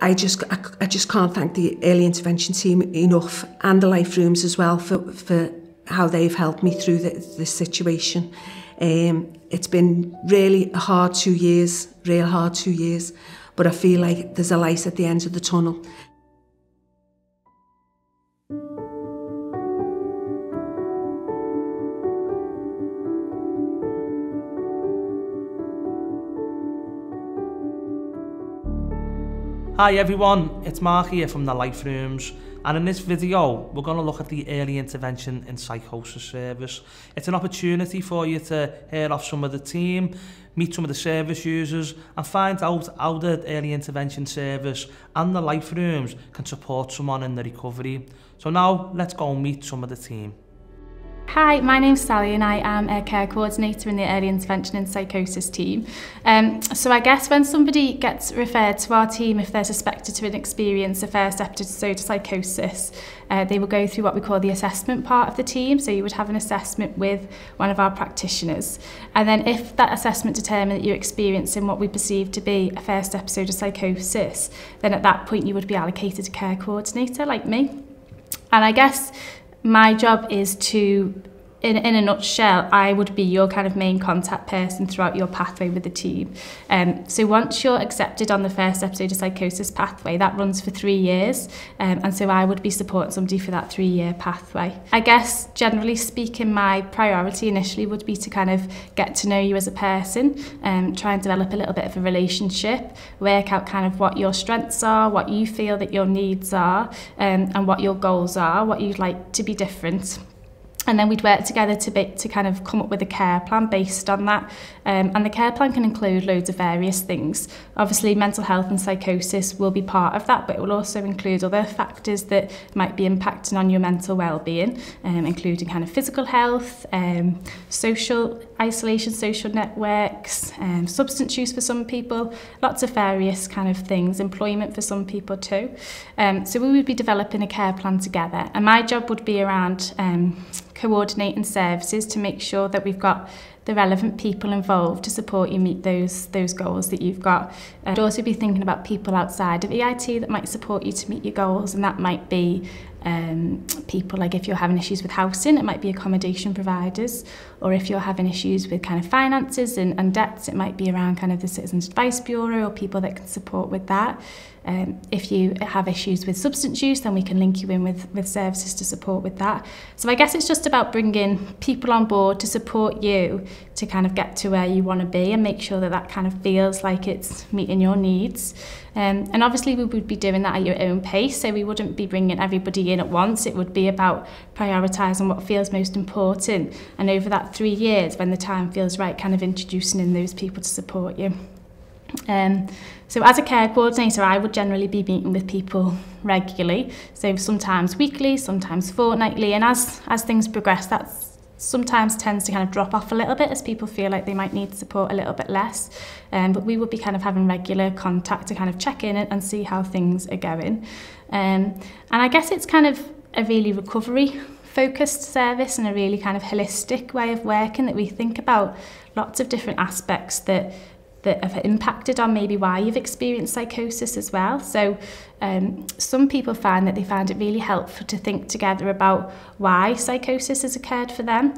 I just can't thank the early intervention team enough, and the life rooms as well, for how they've helped me through this situation. It's been really a hard 2 years, real hard 2 years, but I feel like there's a light at the end of the tunnel. Hi everyone, it's Mark here from the Life Rooms, and in this video we're going to look at the Early Intervention in Psychosis service. It's an opportunity for you to hear off some of the team, meet some of the service users and find out how the Early Intervention service and the Life Rooms can support someone in the recovery. So now let's go and meet some of the team. Hi, my name's Sally and I am a care coordinator in the Early Intervention and Psychosis team. So I guess when somebody gets referred to our team, if they're suspected to experience a first episode of psychosis, they will go through what we call the assessment part of the team. So you would have an assessment with one of our practitioners. And then if that assessment determined that you're experiencing what we perceive to be a first episode of psychosis, then at that point you would be allocated a care coordinator like me. And I guess my job is to, in a nutshell, I would be your kind of main contact person throughout your pathway with the team. So once you're accepted on the first episode of psychosis pathway, that runs for 3 years. And so I would be supporting somebody for that 3-year pathway. I guess, generally speaking, my priority initially would be to kind of get to know you as a person, try and develop a little bit of a relationship, work out kind of what your strengths are, what you feel that your needs are, and what your goals are, what you'd like to be different. And then we'd work together to kind of come up with a care plan based on that. And the care plan can include loads of various things. Obviously, mental health and psychosis will be part of that, but it will also include other factors that might be impacting on your mental well-being, including kind of physical health, social isolation, social networks, substance use for some people, lots of various kind of things, employment for some people too. So we would be developing a care plan together. And my job would be around coordinating services to make sure that we've got the relevant people involved to support you meet those goals that you've got. I'd also be thinking about people outside of EIT that might support you to meet your goals, and that might be people like if you're having issues with housing, it might be accommodation providers, or if you're having issues with kind of finances and debts, it might be around kind of the Citizens Advice Bureau or people that can support with that. If you have issues with substance use, then we can link you in with services to support with that. So I guess it's just about bringing people on board to support you to kind of get to where you want to be and make sure that that kind of feels like it's meeting your needs. And obviously we would be doing that at your own pace, so we wouldn't be bringing everybody in at once. It would be about prioritising what feels most important, and over that 3 years, when the time feels right, kind of introducing in those people to support you. So as a care coordinator, I would generally be meeting with people regularly, so sometimes weekly, sometimes fortnightly, and as things progress, that sometimes tends to kind of drop off a little bit as people feel like they might need support a little bit less. But we would be kind of having regular contact to kind of check in and see how things are going. And I guess it's kind of a really recovery-focused service and a really kind of holistic way of working, that we think about lots of different aspects that have impacted on maybe why you've experienced psychosis as well. So some people find that they find it really helpful to think together about why psychosis has occurred for them,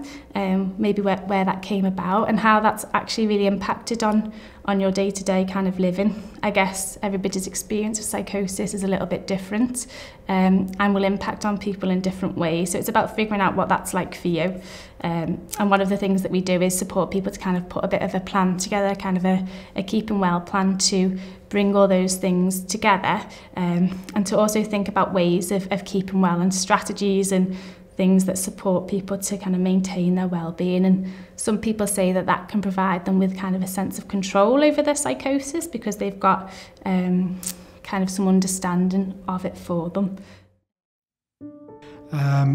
maybe where that came about and how that's actually really impacted on your day-to-day kind of living. I guess everybody's experience of psychosis is a little bit different, and will impact on people in different ways. So it's about figuring out what that's like for you. And one of the things that we do is support people to kind of put a bit of a plan together, kind of a keeping well plan to bring all those things together, and to also think about ways of keeping well and strategies and things that support people to kind of maintain their well-being. And some people say that that can provide them with kind of a sense of control over their psychosis because they've got kind of some understanding of it for them.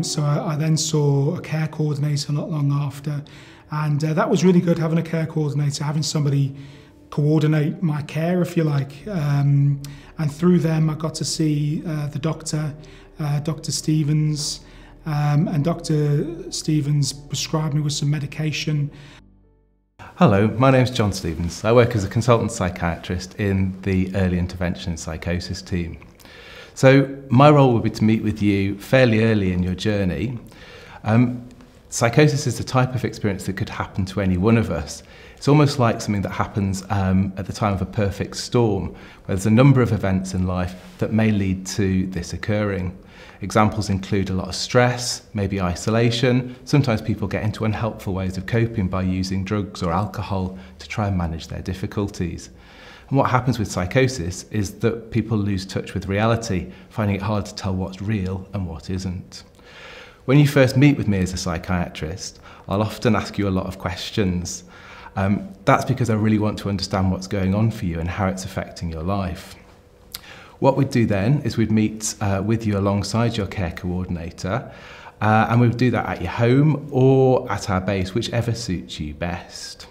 So I then saw a care coordinator not long after, and that was really good, having a care coordinator, having somebody coordinate my care, if you like. And through them I got to see the doctor, Dr. Stevens, and Dr. Stevens prescribed me with some medication. Hello, my name's John Stevens. I work as a consultant psychiatrist in the Early Intervention and Psychosis Team. So my role would be to meet with you fairly early in your journey. Psychosis is the type of experience that could happen to any one of us. It's almost like something that happens at the time of a perfect storm, where there's a number of events in life that may lead to this occurring. Examples include a lot of stress, maybe isolation. Sometimes people get into unhelpful ways of coping by using drugs or alcohol to try and manage their difficulties. And what happens with psychosis is that people lose touch with reality, finding it hard to tell what's real and what isn't. When you first meet with me as a psychiatrist, I'll often ask you a lot of questions. That's because I really want to understand what's going on for you and how it's affecting your life. What we'd do then is we'd meet with you alongside your care coordinator, and we'd do that at your home or at our base, whichever suits you best.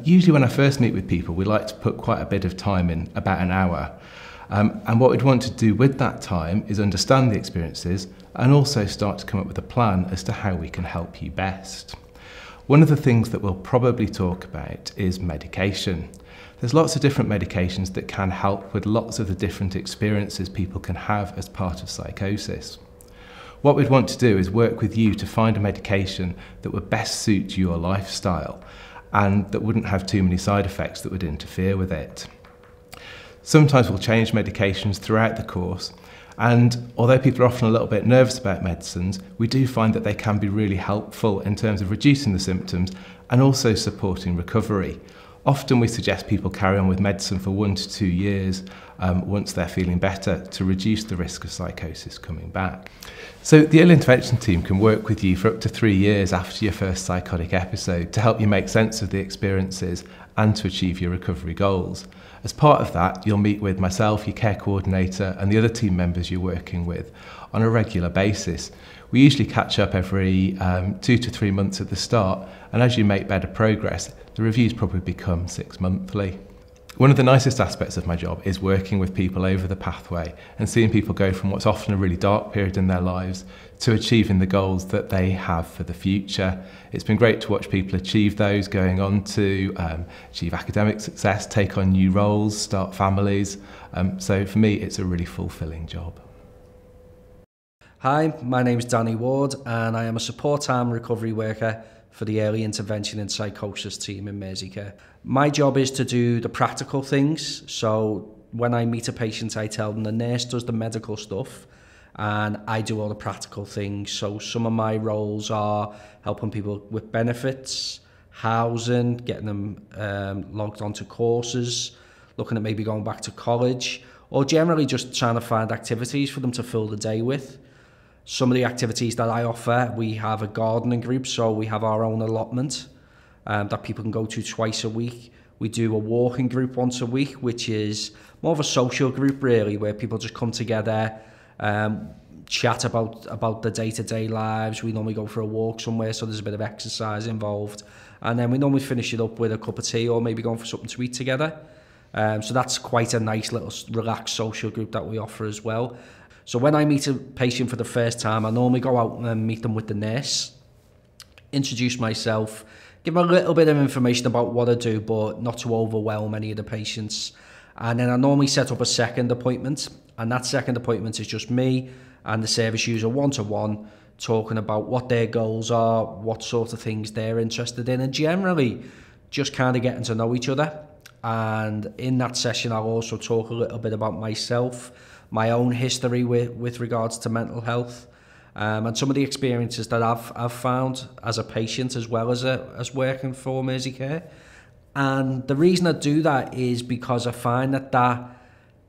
Usually when I first meet with people, we like to put quite a bit of time in, about an hour. And what we'd want to do with that time is understand the experiences and also start to come up with a plan as to how we can help you best. One of the things that we'll probably talk about is medication. There's lots of different medications that can help with lots of the different experiences people can have as part of psychosis. What we'd want to do is work with you to find a medication that would best suit your lifestyle and that wouldn't have too many side effects that would interfere with it. Sometimes we'll change medications throughout the course, and although people are often a little bit nervous about medicines, we do find that they can be really helpful in terms of reducing the symptoms and also supporting recovery. Often we suggest people carry on with medicine for 1 to 2 years once they're feeling better to reduce the risk of psychosis coming back. So the early intervention team can work with you for up to 3 years after your first psychotic episode to help you make sense of the experiences and to achieve your recovery goals. As part of that, you'll meet with myself, your care coordinator, and the other team members you're working with on a regular basis. We usually catch up every 2 to 3 months at the start, and as you make better progress, the reviews probably become 6 monthly. One of the nicest aspects of my job is working with people over the pathway and seeing people go from what's often a really dark period in their lives to achieving the goals that they have for the future. It's been great to watch people achieve those, going on to achieve academic success, take on new roles, start families. So for me, it's a really fulfilling job. Hi, my name is Danny Ward and I am a support arm recovery worker for the Early Intervention and Psychosis Team in Merseycare. My job is to do the practical things. So when I meet a patient, I tell them the nurse does the medical stuff and I do all the practical things. So some of my roles are helping people with benefits, housing, getting them logged onto courses, looking at maybe going back to college, or generally just trying to find activities for them to fill the day with. Some of the activities that I offer, we have a gardening group, so we have our own allotment that people can go to twice a week. We do a walking group once a week, which is more of a social group really, where people just come together, chat about the day-to-day lives. We normally go for a walk somewhere, so there's a bit of exercise involved. And then we normally finish it up with a cup of tea or maybe going for something to eat together. So that's quite a nice little relaxed social group that we offer as well. So when I meet a patient for the first time, I normally go out and meet them with the nurse, introduce myself, give them a little bit of information about what I do, but not to overwhelm any of the patients. And then I normally set up a second appointment, and that second appointment is just me and the service user one-to-one, talking about what their goals are, what sort of things they're interested in, and generally just kind of getting to know each other. And in that session, I'll also talk a little bit about myself, my own history with regards to mental health, and some of the experiences that I've found as a patient as well as working for Merseycare. And the reason I do that is because I find that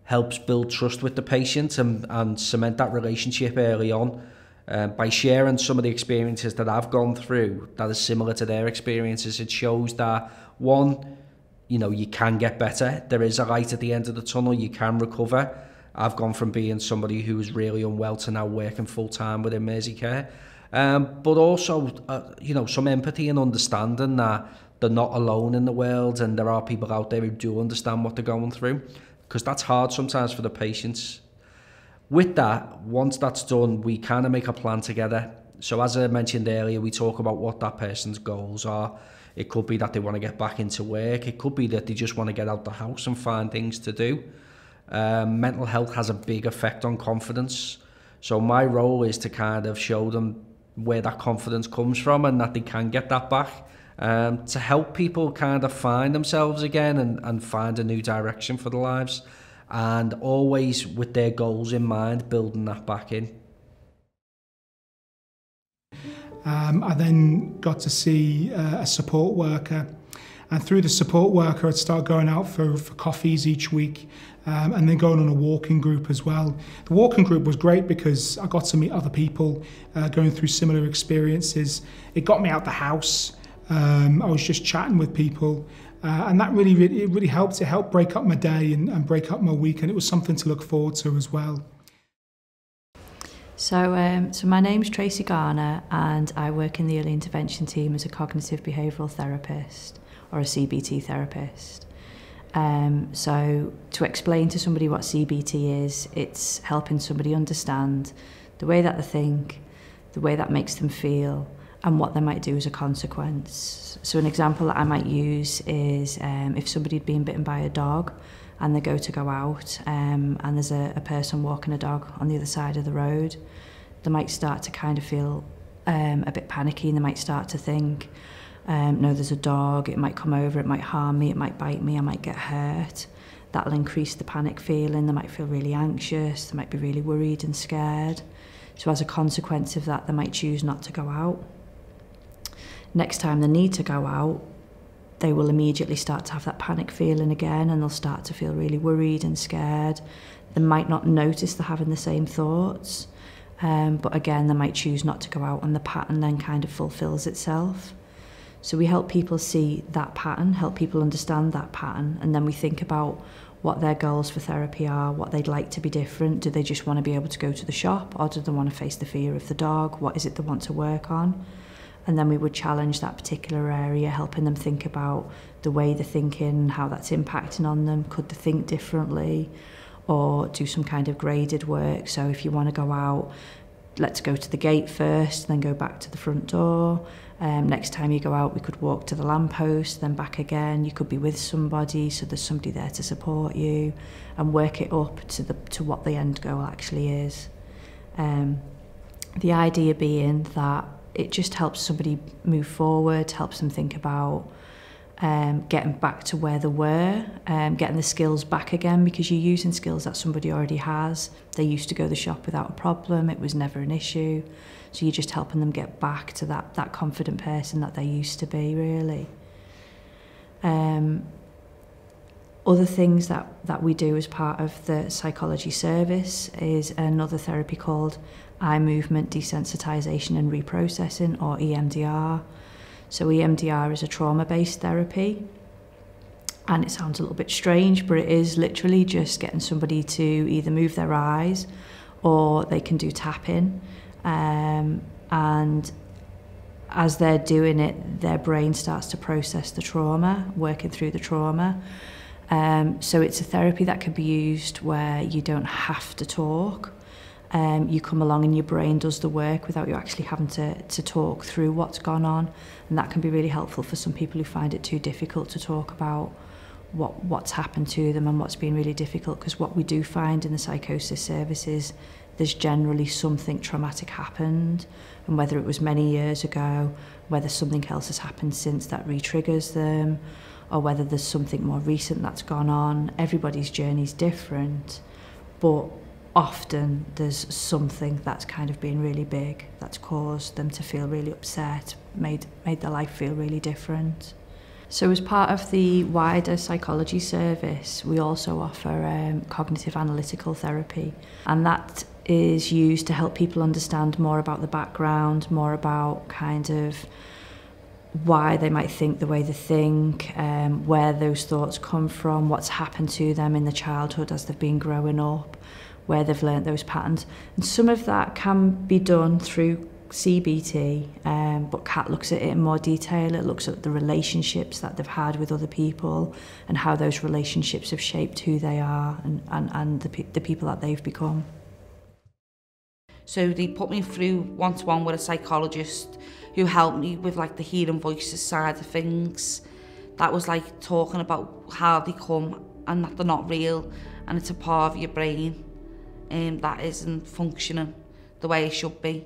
helps build trust with the patient and cement that relationship early on. By sharing some of the experiences that I've gone through that are similar to their experiences, it shows that, one, you can get better. There is a light at the end of the tunnel. You can recover. I've gone from being somebody who was really unwell to now working full-time within Merseycare. But also, some empathy and understanding that they're not alone in the world and there are people out there who do understand what they're going through, because that's hard sometimes for the patients. With that, once that's done, we kind of make a plan together. So as I mentioned earlier, we talk about what that person's goals are. It could be that they want to get back into work. It could be that they just want to get out the house and find things to do. Mental health has a big effect on confidence. So my role is to kind of show them where that confidence comes from and that they can get that back, to help people kind of find themselves again and find a new direction for their lives, and always with their goals in mind, building that back in. I then got to see a support worker, and through the support worker I'd start going out for coffees each week, and then going on a walking group as well. The walking group was great because I got to meet other people going through similar experiences. It got me out the house. I was just chatting with people, and that really helped. It helped break up my day and break up my week, and it was something to look forward to as well. So my name's Tracy Garner, and I work in the early intervention team as a cognitive behavioural therapist, or a CBT therapist. So to explain to somebody what CBT is, it's helping somebody understand the way that they think, the way that makes them feel, and what they might do as a consequence. So an example that I might use is if somebody had been bitten by a dog and they go out and there's a person walking a dog on the other side of the road, they might start to kind of feel a bit panicky, and they might start to think, no, there's a dog, it might come over, it might harm me, it might bite me, I might get hurt. That'll increase the panic feeling, they might feel really anxious, they might be really worried and scared. So as a consequence of that, they might choose not to go out. Next time they need to go out, they will immediately start to have that panic feeling again, and they'll start to feel really worried and scared. They might not notice they're having the same thoughts, but again, they might choose not to go out, and the pattern then kind of fulfills itself. So we help people see that pattern, help people understand that pattern, and then we think about what their goals for therapy are, what they'd like to be different. Do they just want to be able to go to the shop, or do they want to face the fear of the dog? What is it they want to work on? And then we would challenge that particular area, helping them think about the way they're thinking, how that's impacting on them. Could they think differently, or do some kind of graded work? So if you want to go out, let's go to the gate first, then go back to the front door. Next time you go out, we could walk to the lamppost, then back again. You could be with somebody, so there's somebody there to support you, and work it up to what the end goal actually is. The idea being that it just helps somebody move forward, helps them think about getting back to where they were, getting the skills back again, because you're using skills that somebody already has. They used to go to the shop without a problem, it was never an issue. So you're just helping them get back to that confident person that they used to be, really. Other things that we do as part of the psychology service is another therapy called eye movement desensitization and reprocessing, or EMDR. So EMDR is a trauma-based therapy, and it sounds a little bit strange, but it is literally just getting somebody to either move their eyes, or they can do tapping, and as they're doing it, their brain starts to process the trauma, working through the trauma. So it's a therapy that can be used where you don't have to talk. You come along and your brain does the work without you actually having to talk through what's gone on, and that can be really helpful for some people who find it too difficult to talk about what's happened to them and what's been really difficult, because what we do find in the psychosis service is there's generally something traumatic happened, and whether it was many years ago, whether something else has happened since that re-triggers them, or whether there's something more recent that's gone on. Everybody's journey's different, but often there's something that's kind of been really big that's caused them to feel really upset, made their life feel really different. So as part of the wider psychology service, we also offer cognitive analytical therapy, and that is used to help people understand more about the background, more about kind of why they might think the way they think, where those thoughts come from, what's happened to them in the childhood as they've been growing up, where they've learnt those patterns. And some of that can be done through CBT, but CAT looks at it in more detail. It looks at the relationships that they've had with other people and how those relationships have shaped who they are and the people that they've become. So they put me through one-to-one with a psychologist who helped me with like the hearing voices side of things. That was like talking about how they come and that they're not real and it's a part of your brain that isn't functioning the way it should be.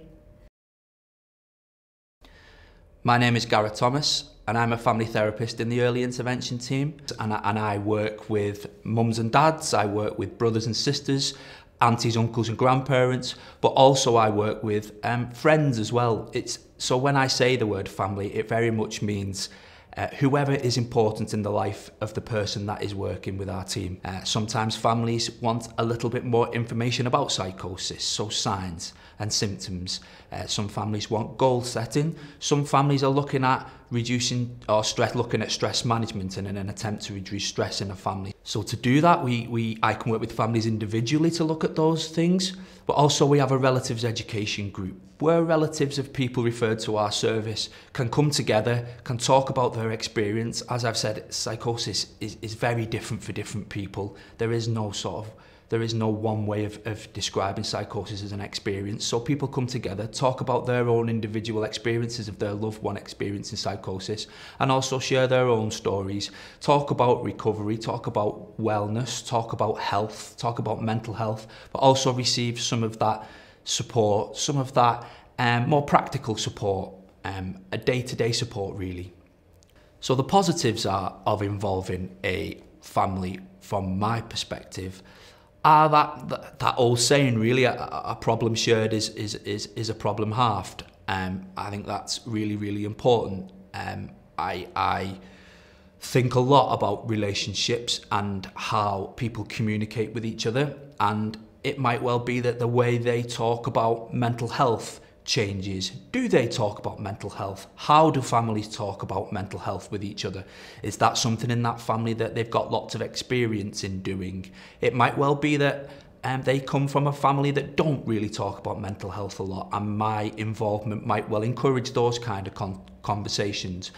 My name is Gareth Thomas and I'm a family therapist in the early intervention team, and I work with mums and dads, I work with brothers and sisters, aunties, uncles and grandparents, but also I work with friends as well. So when I say the word family, it very much means whoever is important in the life of the person that is working with our team. Sometimes families want a little bit more information about psychosis, so signs and symptoms. Some families want goal setting. Some families are looking at reducing or looking at stress management in an attempt to reduce stress in a family. So to do that, I can work with families individually to look at those things, but also we have a relatives education group where relatives of people referred to our service can come together, can talk about their experience. As I've said, psychosis is very different for different people. There is no one way of describing psychosis as an experience. So people come together, talk about their own individual experiences of their loved one experiencing psychosis, and also share their own stories, talk about recovery, talk about wellness, talk about health, talk about mental health, but also receive some of that support, some of that more practical support, a day-to-day support really. So the positives of involving a family from my perspective are that old saying really, a problem shared is a problem halved. I think that's really, really important. I think a lot about relationships and how people communicate with each other, and it might well be that the way they talk about mental health changes. Do they talk about mental health? How do families talk about mental health with each other? Is that something in that family that they've got lots of experience in doing? It might well be that they come from a family that don't really talk about mental health a lot, and my involvement might well encourage those kind of conversations.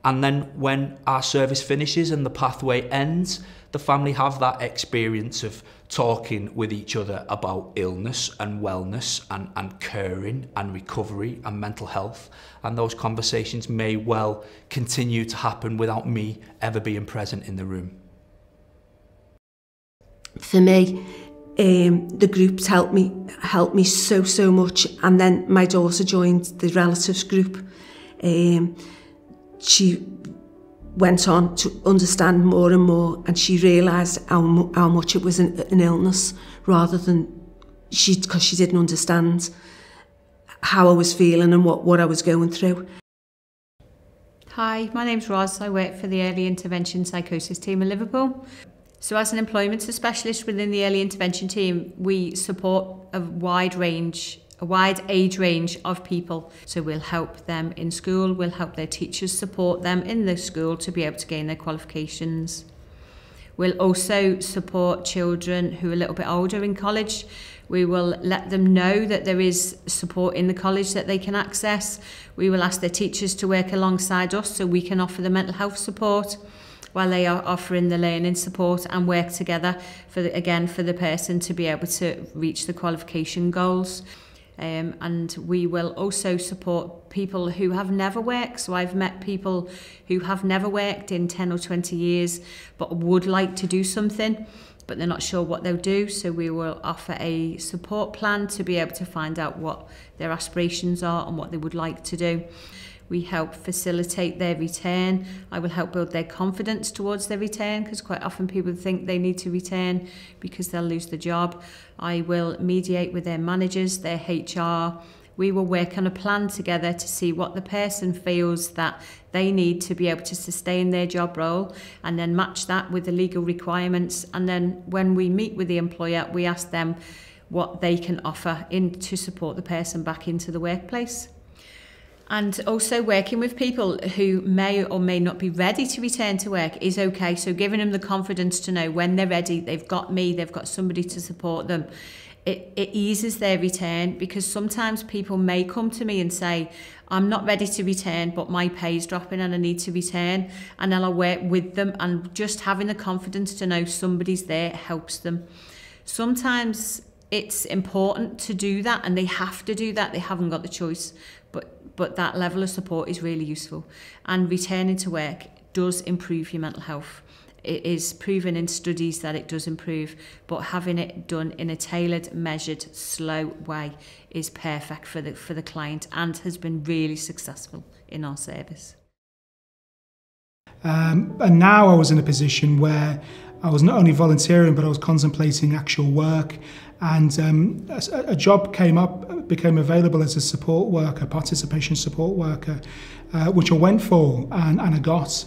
And then when our service finishes and the pathway ends, the family have that experience of talking with each other about illness and wellness and caring and recovery and mental health. And those conversations may well continue to happen without me ever being present in the room. For me, the groups helped me so much. And then my daughter joined the relatives group. She went on to understand more and more, and she realised how much it was an illness rather than because she didn't understand how I was feeling and what I was going through. Hi, my name's Roz. I work for the Early Intervention Psychosis Team in Liverpool. So as an employment specialist within the Early Intervention Team, we support a wide age range of people. So we'll help them in school, we'll help their teachers support them in the school to be able to gain their qualifications. We'll also support children who are a little bit older in college. We will let them know that there is support in the college that they can access. We will ask their teachers to work alongside us so we can offer the mental health support while they are offering the learning support, and work together for the person to be able to reach the qualification goals. And we will also support people who have never worked. So I've met people who have never worked in 10 or 20 years but would like to do something, but they're not sure what they'll do. So we will offer a support plan to be able to find out what their aspirations are and what they would like to do. We help facilitate their return. I will help build their confidence towards their return, because quite often people think they need to return because they'll lose the job. I will mediate with their managers, their HR. We will work on a plan together to see what the person feels that they need to be able to sustain their job role, and then match that with the legal requirements. And then when we meet with the employer, we ask them what they can offer to support the person back into the workplace. And also working with people who may or may not be ready to return to work is okay. So giving them the confidence to know when they're ready, they've got me, they've got somebody to support them. It eases their return, because sometimes people may come to me and say, I'm not ready to return, but my pay is dropping and I need to return. And then I'll work with them, and just having the confidence to know somebody's there helps them. Sometimes it's important to do that, and they have to do that. They haven't got the choice. But but that level of support is really useful. And returning to work does improve your mental health. It is proven in studies that it does improve, but having it done in a tailored, measured, slow way is perfect for the client and has been really successful in our service. And now I was in a position where I was not only volunteering, but I was contemplating actual work. And a job became available as a support worker, participation support worker, which I went for and I got.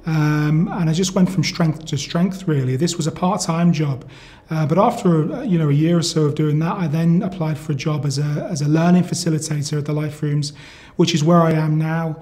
And I just went from strength to strength, really. This was a part-time job. But after a year or so of doing that, I then applied for a job as a learning facilitator at the Life Rooms, which is where I am now.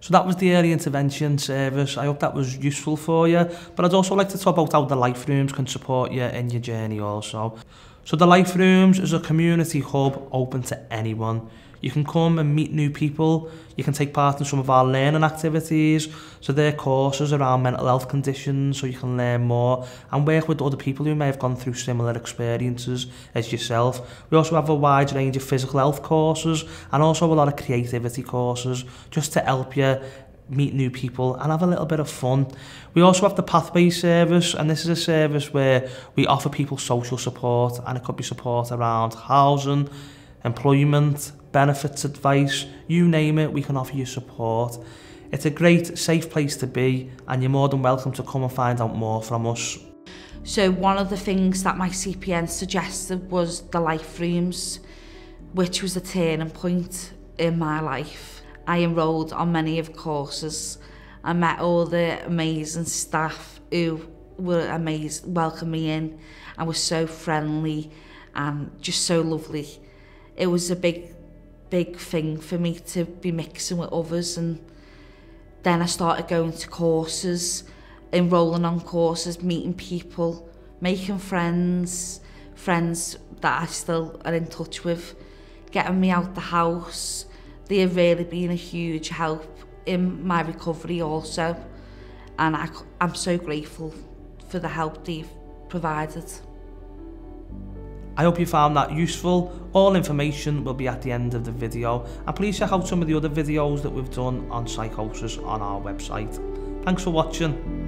So that was the early intervention service. I hope that was useful for you. But I'd also like to talk about how the Life Rooms can support you in your journey also. So the Life Rooms is a community hub open to anyone. You can come and meet new people. You can take part in some of our learning activities. So they're courses around mental health conditions, so you can learn more and work with other people who may have gone through similar experiences as yourself. We also have a wide range of physical health courses and also a lot of creativity courses just to help you meet new people and have a little bit of fun. We also have the Pathway service, and this is a service where we offer people social support, and it could be support around housing, employment, benefits advice, you name it, we can offer you support. It's a great, safe place to be, and you're more than welcome to come and find out more from us. So one of the things that my CPN suggested was the Life Rooms, which was a turning point in my life. I enrolled on many of the courses. I met all the amazing staff who were amazing, welcomed me in and were so friendly and just so lovely. It was a big thing for me to be mixing with others, and then I started going to courses, enrolling on courses, meeting people, making friends that I still are in touch with, getting me out the house. They have really been a huge help in my recovery also, and I'm so grateful for the help they've provided. I hope you found that useful. All information will be at the end of the video, and please check out some of the other videos that we've done on psychosis on our website. Thanks for watching.